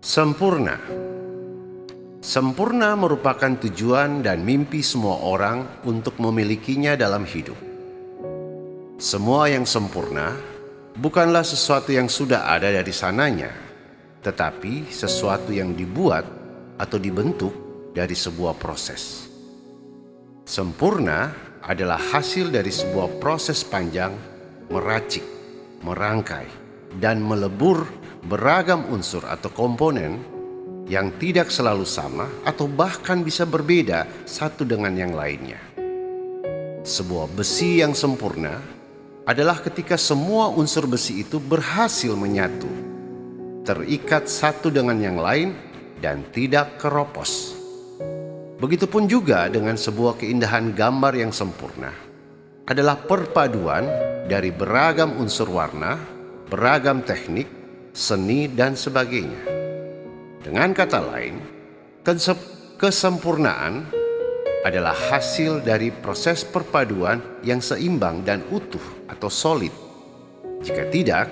Sempurna. Sempurna merupakan tujuan dan mimpi semua orang untuk memilikinya dalam hidup. Semua yang sempurna bukanlah sesuatu yang sudah ada dari sananya, tetapi sesuatu yang dibuat atau dibentuk dari sebuah proses. Sempurna adalah hasil dari sebuah proses panjang meracik, merangkai, dan melebur beragam unsur atau komponen yang tidak selalu sama atau bahkan bisa berbeda satu dengan yang lainnya. Sebuah besi yang sempurna adalah ketika semua unsur besi itu berhasil menyatu, terikat satu dengan yang lain dan tidak keropos. Begitupun juga dengan sebuah keindahan gambar yang sempurna adalah perpaduan dari beragam unsur warna, beragam teknik, seni, dan sebagainya. Dengan kata lain, kesempurnaan adalah hasil dari proses perpaduan yang seimbang dan utuh atau solid. Jika tidak,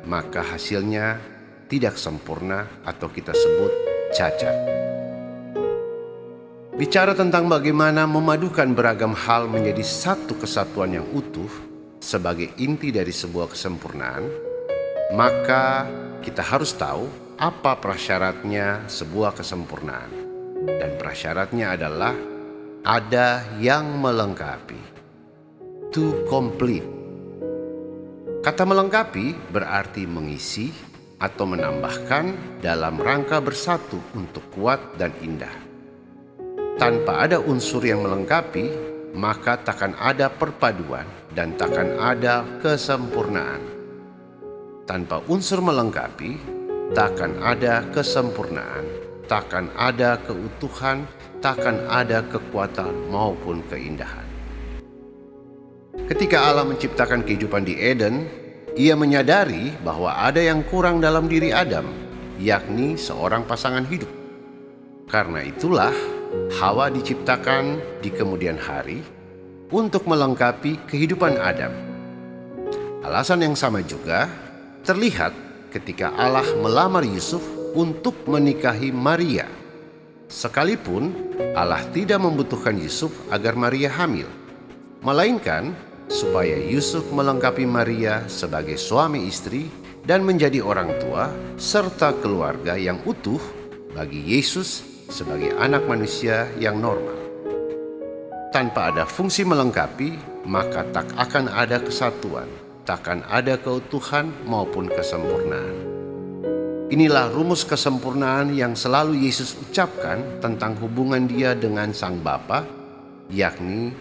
maka hasilnya tidak sempurna atau kita sebut cacat. Bicara tentang bagaimana memadukan beragam hal menjadi satu kesatuan yang utuh sebagai inti dari sebuah kesempurnaan, maka kita harus tahu apa prasyaratnya sebuah kesempurnaan. Dan prasyaratnya adalah ada yang melengkapi. To complete. Kata melengkapi berarti mengisi atau menambahkan dalam rangka bersatu untuk kuat dan indah. Tanpa ada unsur yang melengkapi, maka takkan ada perpaduan dan takkan ada kesempurnaan. Tanpa unsur melengkapi, takkan ada kesempurnaan, takkan ada keutuhan, takkan ada kekuatan maupun keindahan. Ketika Allah menciptakan kehidupan di Eden, Ia menyadari bahwa ada yang kurang dalam diri Adam, yakni seorang pasangan hidup. Karena itulah Hawa diciptakan di kemudian hari untuk melengkapi kehidupan Adam. Alasan yang sama juga terlihat ketika Allah melamar Yusuf untuk menikahi Maria. Sekalipun Allah tidak membutuhkan Yusuf agar Maria hamil, melainkan supaya Yusuf melengkapi Maria sebagai suami istri dan menjadi orang tua serta keluarga yang utuh bagi Yesus sebagai anak manusia yang normal. Tanpa ada fungsi melengkapi, maka tak akan ada kesatuan, takkan ada keutuhan maupun kesempurnaan. Inilah rumus kesempurnaan yang selalu Yesus ucapkan tentang hubungan Dia dengan Sang Bapa, yakni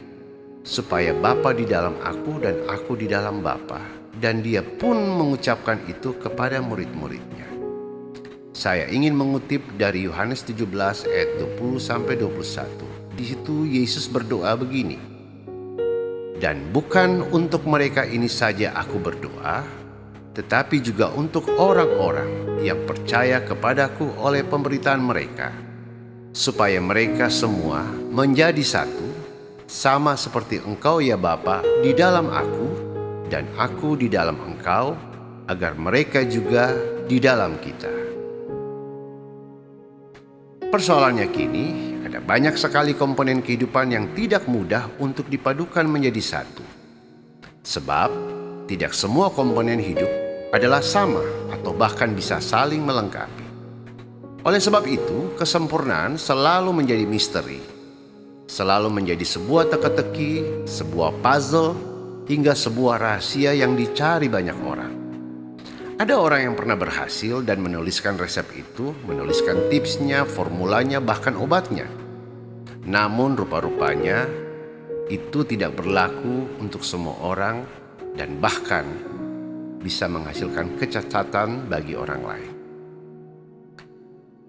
supaya Bapa di dalam aku dan aku di dalam Bapa, dan Dia pun mengucapkan itu kepada murid-muridnya. Saya ingin mengutip dari Yohanes 17 ayat 20-21. Di situ Yesus berdoa begini, "Dan bukan untuk mereka ini saja aku berdoa, tetapi juga untuk orang-orang yang percaya kepadaku oleh pemberitaan mereka, supaya mereka semua menjadi satu, sama seperti Engkau ya Bapa di dalam aku, dan aku di dalam Engkau, agar mereka juga di dalam kita." Persoalannya kini, ada banyak sekali komponen kehidupan yang tidak mudah untuk dipadukan menjadi satu. Sebab, tidak semua komponen hidup adalah sama atau bahkan bisa saling melengkapi. Oleh sebab itu, kesempurnaan selalu menjadi misteri. Selalu menjadi sebuah teka-teki, sebuah puzzle, hingga sebuah rahasia yang dicari banyak orang. Ada orang yang pernah berhasil dan menuliskan resep itu, menuliskan tipsnya, formulanya, bahkan obatnya. Namun rupa-rupanya itu tidak berlaku untuk semua orang dan bahkan bisa menghasilkan kecacatan bagi orang lain.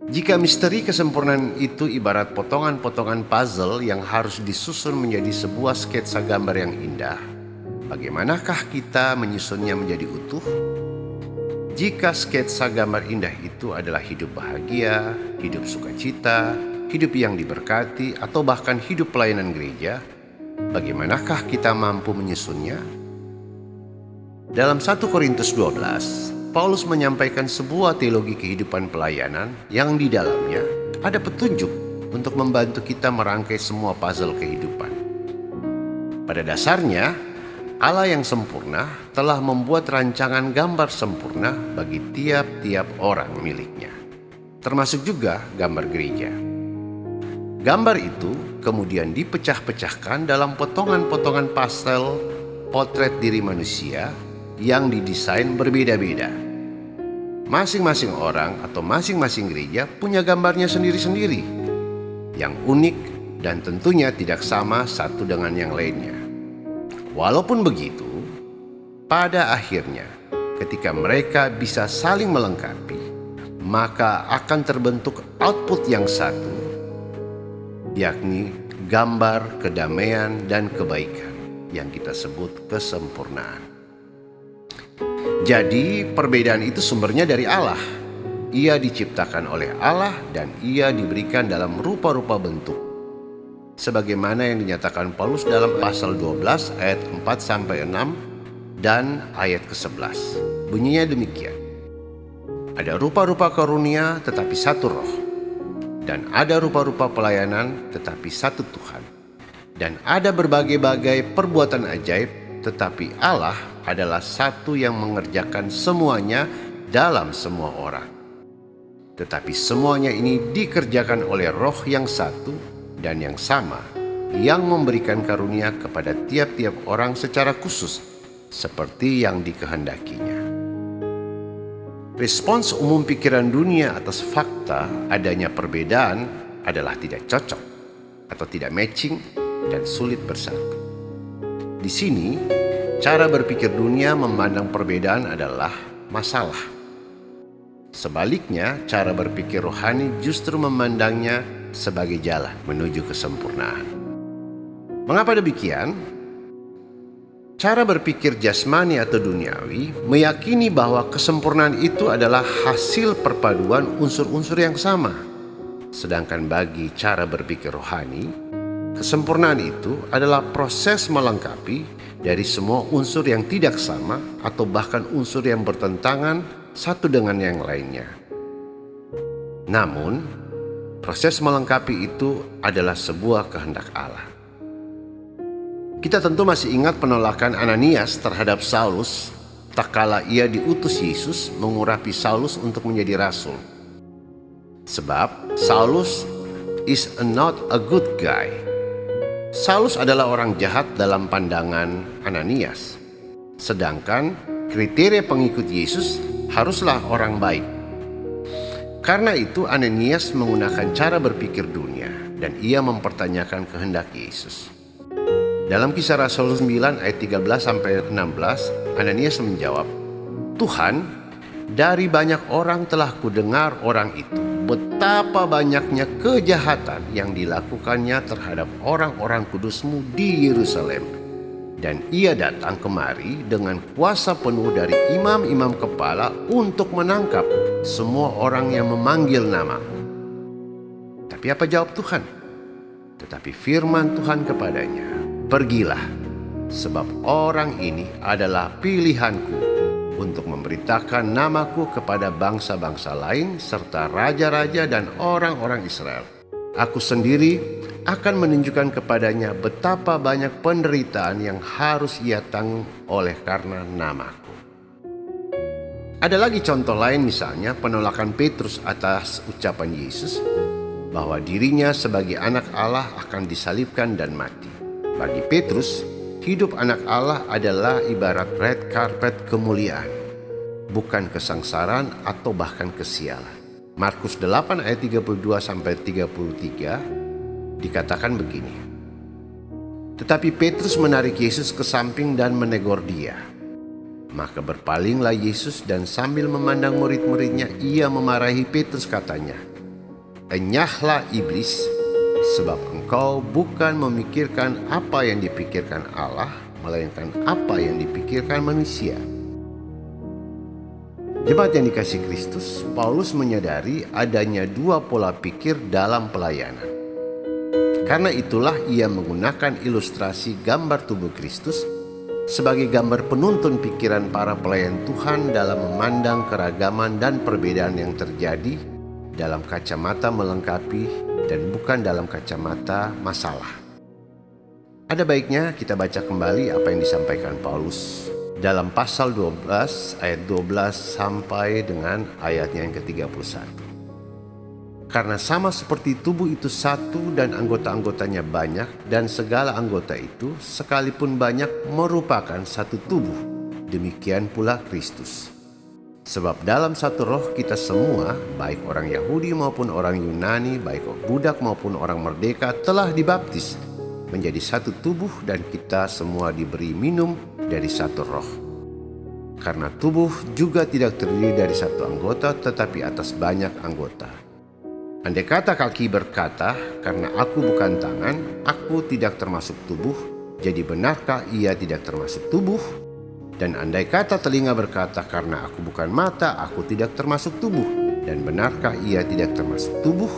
Jika misteri kesempurnaan itu ibarat potongan-potongan puzzle yang harus disusun menjadi sebuah sketsa gambar yang indah, bagaimanakah kita menyusunnya menjadi utuh? Jika sketsa gambar indah itu adalah hidup bahagia, hidup sukacita, hidup yang diberkati, atau bahkan hidup pelayanan gereja, bagaimanakah kita mampu menyusunnya? Dalam 1 Korintus 12 Paulus menyampaikan sebuah teologi kehidupan pelayanan yang di dalamnya ada petunjuk untuk membantu kita merangkai semua puzzle kehidupan. Pada dasarnya, Allah yang sempurna telah membuat rancangan gambar sempurna bagi tiap-tiap orang miliknya, termasuk juga gambar gereja. Gambar itu kemudian dipecah-pecahkan dalam potongan-potongan pastel potret diri manusia yang didesain berbeda-beda. Masing-masing orang atau masing-masing gereja punya gambarnya sendiri-sendiri, yang unik dan tentunya tidak sama satu dengan yang lainnya. Walaupun begitu, pada akhirnya ketika mereka bisa saling melengkapi, maka akan terbentuk output yang satu, yakni gambar kedamaian dan kebaikan yang kita sebut kesempurnaan. Jadi perbedaan itu sumbernya dari Allah. Ia diciptakan oleh Allah dan ia diberikan dalam rupa-rupa bentuk, sebagaimana yang dinyatakan Paulus dalam pasal 12 ayat 4-6 dan ayat ke-11. Bunyinya demikian: ada rupa-rupa karunia tetapi satu roh, dan ada rupa-rupa pelayanan tetapi satu Tuhan, dan ada berbagai-bagai perbuatan ajaib, tetapi Allah adalah satu yang mengerjakan semuanya dalam semua orang. Tetapi semuanya ini dikerjakan oleh roh yang satu dan yang sama, yang memberikan karunia kepada tiap-tiap orang secara khusus, seperti yang dikehendakinya. Respons umum pikiran dunia atas fakta adanya perbedaan adalah tidak cocok atau tidak matching dan sulit bersatu. Di sini, cara berpikir dunia memandang perbedaan adalah masalah. Sebaliknya, cara berpikir rohani justru memandangnya sebagai jalan menuju kesempurnaan. Mengapa demikian? Cara berpikir jasmani atau duniawi meyakini bahwa kesempurnaan itu adalah hasil perpaduan unsur-unsur yang sama. Sedangkan bagi cara berpikir rohani, kesempurnaan itu adalah proses melengkapi dari semua unsur yang tidak sama atau bahkan unsur yang bertentangan satu dengan yang lainnya. Namun, proses melengkapi itu adalah sebuah kehendak Allah. Kita tentu masih ingat penolakan Ananias terhadap Saulus tak kala ia diutus Yesus mengurapi Saulus untuk menjadi rasul. Sebab Saulus is not a good guy. Saulus adalah orang jahat dalam pandangan Ananias. Sedangkan kriteria pengikut Yesus haruslah orang baik. Karena itu Ananias menggunakan cara berpikir dunia dan ia mempertanyakan kehendak Yesus. Dalam Kisah Rasul 9 ayat 13-16, Ananias menjawab, "Tuhan, dari banyak orang telah kudengar orang itu betapa banyaknya kejahatan yang dilakukannya terhadap orang-orang kudus-Mu di Yerusalem. Dan ia datang kemari dengan kuasa penuh dari imam-imam kepala untuk menangkap semua orang yang memanggil nama-Mu." Tapi apa jawab Tuhan? Tetapi firman Tuhan kepadanya, "Pergilah, sebab orang ini adalah pilihanku untuk memberitakan namaku kepada bangsa-bangsa lain serta raja-raja dan orang-orang Israel. Aku sendiri akan menunjukkan kepadanya betapa banyak penderitaan yang harus ia tanggung oleh karena namaku." Ada lagi contoh lain, misalnya penolakan Petrus atas ucapan Yesus bahwa dirinya sebagai anak Allah akan disalibkan dan mati. Bagi Petrus, hidup anak Allah adalah ibarat red carpet kemuliaan, bukan kesengsaraan atau bahkan kesialan. Markus 8 ayat 32-33 dikatakan begini, "Tetapi Petrus menarik Yesus ke samping dan menegur dia. Maka berpalinglah Yesus dan sambil memandang murid-muridnya, ia memarahi Petrus, katanya, 'Enyahlah iblis, sebab engkau bukan memikirkan apa yang dipikirkan Allah, melainkan apa yang dipikirkan manusia.'" Jemaat yang dikasihi Kristus, Paulus menyadari adanya dua pola pikir dalam pelayanan. Karena itulah ia menggunakan ilustrasi gambar tubuh Kristus sebagai gambar penuntun pikiran para pelayan Tuhan dalam memandang keragaman dan perbedaan yang terjadi dalam kacamata melengkapi dan bukan dalam kacamata masalah. Ada baiknya kita baca kembali apa yang disampaikan Paulus dalam pasal 12 ayat 12 sampai dengan ayatnya yang ke-31. Karena sama seperti tubuh itu satu dan anggota-anggotanya banyak, dan segala anggota itu sekalipun banyak merupakan satu tubuh, demikian pula Kristus. Sebab dalam satu roh kita semua, baik orang Yahudi maupun orang Yunani, baik budak maupun orang merdeka, telah dibaptis menjadi satu tubuh, dan kita semua diberi minum dari satu roh. Karena tubuh juga tidak terdiri dari satu anggota, tetapi atas banyak anggota. Andai kata kaki berkata, karena aku bukan tangan, aku tidak termasuk tubuh, jadi benarkah ia tidak termasuk tubuh? Dan andai kata telinga berkata, karena aku bukan mata, aku tidak termasuk tubuh, dan benarkah ia tidak termasuk tubuh?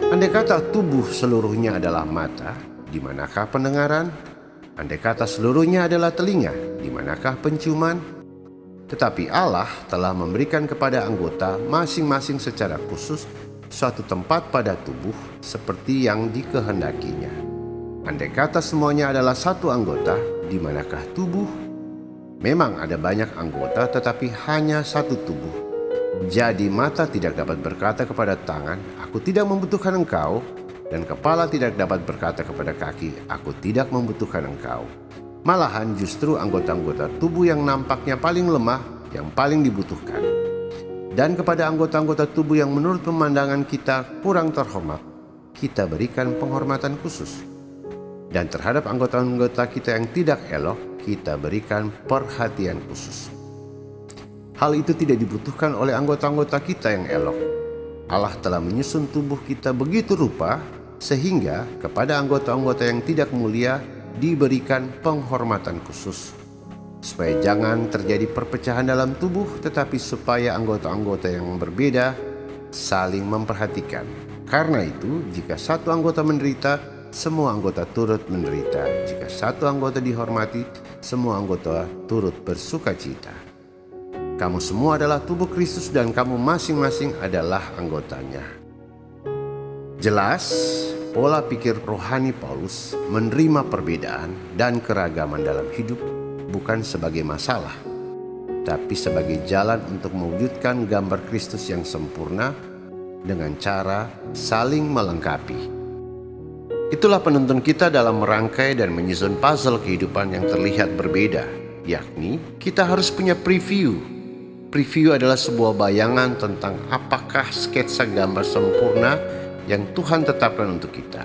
Andai kata tubuh seluruhnya adalah mata, di manakah pendengaran? Andai kata seluruhnya adalah telinga, di manakah penciuman? Tetapi Allah telah memberikan kepada anggota masing-masing secara khusus suatu tempat pada tubuh seperti yang dikehendakinya. Andai kata semuanya adalah satu anggota, di manakah tubuh? Memang ada banyak anggota, tetapi hanya satu tubuh. Jadi mata tidak dapat berkata kepada tangan, aku tidak membutuhkan engkau, dan kepala tidak dapat berkata kepada kaki, aku tidak membutuhkan engkau. Malahan justru anggota-anggota tubuh yang nampaknya paling lemah yang paling dibutuhkan. Dan kepada anggota-anggota tubuh yang menurut pemandangan kita kurang terhormat, kita berikan penghormatan khusus. Dan terhadap anggota-anggota kita yang tidak elok, kita berikan perhatian khusus. Hal itu tidak dibutuhkan oleh anggota-anggota kita yang elok. Allah telah menyusun tubuh kita begitu rupa, sehingga kepada anggota-anggota yang tidak mulia diberikan penghormatan khusus. Supaya jangan terjadi perpecahan dalam tubuh, tetapi supaya anggota-anggota yang berbeda saling memperhatikan. Karena itu, jika satu anggota menderita, semua anggota turut menderita. Jika satu anggota dihormati, semua anggota turut bersukacita. Kamu semua adalah tubuh Kristus dan kamu masing-masing adalah anggotanya. Jelas, pola pikir rohani Paulus menerima perbedaan dan keragaman dalam hidup bukan sebagai masalah, tapi sebagai jalan untuk mewujudkan gambar Kristus yang sempurna dengan cara saling melengkapi. Itulah penuntun kita dalam merangkai dan menyusun puzzle kehidupan yang terlihat berbeda, yakni kita harus punya preview. Preview adalah sebuah bayangan tentang apakah sketsa gambar sempurna yang Tuhan tetapkan untuk kita,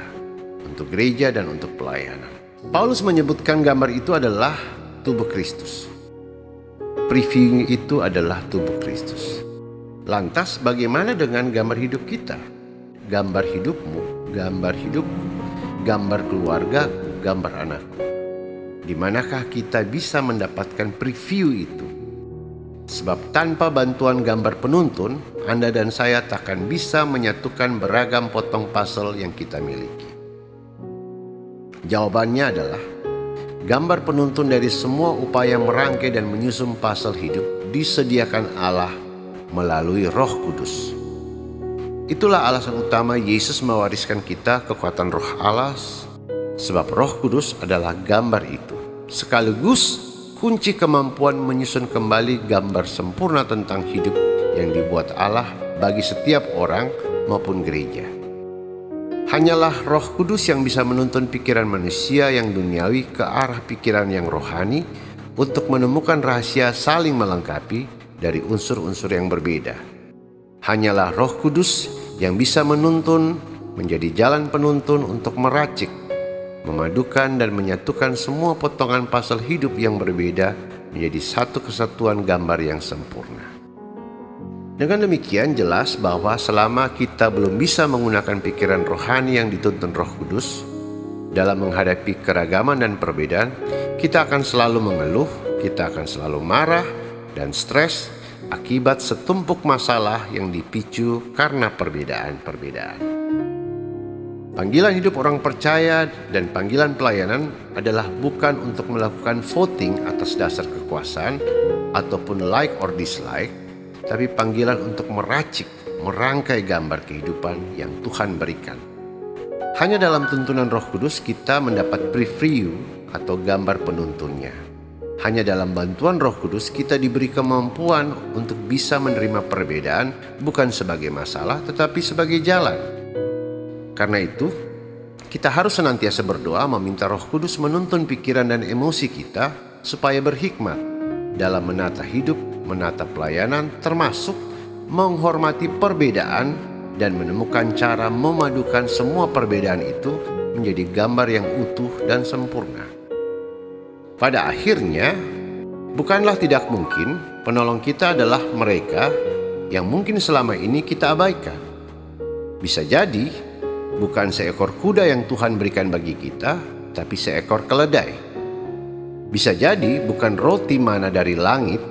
untuk gereja dan untuk pelayanan. Paulus menyebutkan gambar itu adalah tubuh Kristus. Preview itu adalah tubuh Kristus. Lantas bagaimana dengan gambar hidup kita? Gambar hidupmu, gambar hidupku, gambar keluarga, gambar anakku. Di manakah kita bisa mendapatkan preview itu? Sebab tanpa bantuan gambar penuntun, Anda dan saya takkan bisa menyatukan beragam potong puzzle yang kita miliki. Jawabannya adalah gambar penuntun dari semua upaya merangkai dan menyusun puzzle hidup disediakan Allah melalui Roh Kudus. Itulah alasan utama Yesus mewariskan kita kekuatan Roh Allah, sebab Roh Kudus adalah gambar itu, sekaligus kunci kemampuan menyusun kembali gambar sempurna tentang hidup yang dibuat Allah bagi setiap orang maupun gereja. Hanyalah Roh Kudus yang bisa menuntun pikiran manusia yang duniawi ke arah pikiran yang rohani untuk menemukan rahasia saling melengkapi dari unsur-unsur yang berbeda. Hanyalah Roh Kudus yang bisa menuntun menjadi jalan penuntun untuk meracik, memadukan dan menyatukan semua potongan puzzle hidup yang berbeda menjadi satu kesatuan gambar yang sempurna. Dengan demikian jelas bahwa selama kita belum bisa menggunakan pikiran rohani yang dituntun Roh Kudus dalam menghadapi keragaman dan perbedaan, kita akan selalu mengeluh, kita akan selalu marah dan stres akibat setumpuk masalah yang dipicu karena perbedaan-perbedaan. Panggilan hidup orang percaya dan panggilan pelayanan adalah bukan untuk melakukan voting atas dasar kekuasaan ataupun like or dislike, tapi panggilan untuk meracik, merangkai gambar kehidupan yang Tuhan berikan. Hanya dalam tuntunan Roh Kudus kita mendapat preview atau gambar penuntunnya. Hanya dalam bantuan Roh Kudus kita diberi kemampuan untuk bisa menerima perbedaan bukan sebagai masalah tetapi sebagai jalan. Karena itu, kita harus senantiasa berdoa meminta Roh Kudus menuntun pikiran dan emosi kita supaya berhikmat dalam menata hidup, menata pelayanan, termasuk menghormati perbedaan dan menemukan cara memadukan semua perbedaan itu menjadi gambar yang utuh dan sempurna. Pada akhirnya, bukanlah tidak mungkin penolong kita adalah mereka yang mungkin selama ini kita abaikan. Bisa jadi bukan seekor kuda yang Tuhan berikan bagi kita, tapi seekor keledai. Bisa jadi bukan roti mana dari langit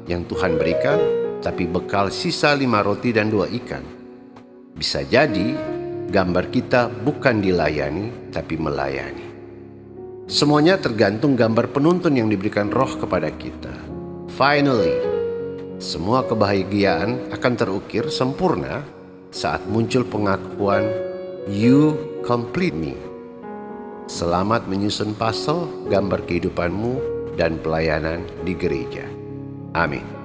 yang Tuhan berikan, tapi bekal sisa 5 roti dan 2 ikan. Bisa jadi gambar kita bukan dilayani, tapi melayani. Semuanya tergantung gambar penuntun yang diberikan Roh kepada kita. Finally, semua kebahagiaan akan terukir sempurna saat muncul pengakuan "You complete me." Selamat menyusun puzzle gambar kehidupanmu dan pelayanan di gereja. Amin.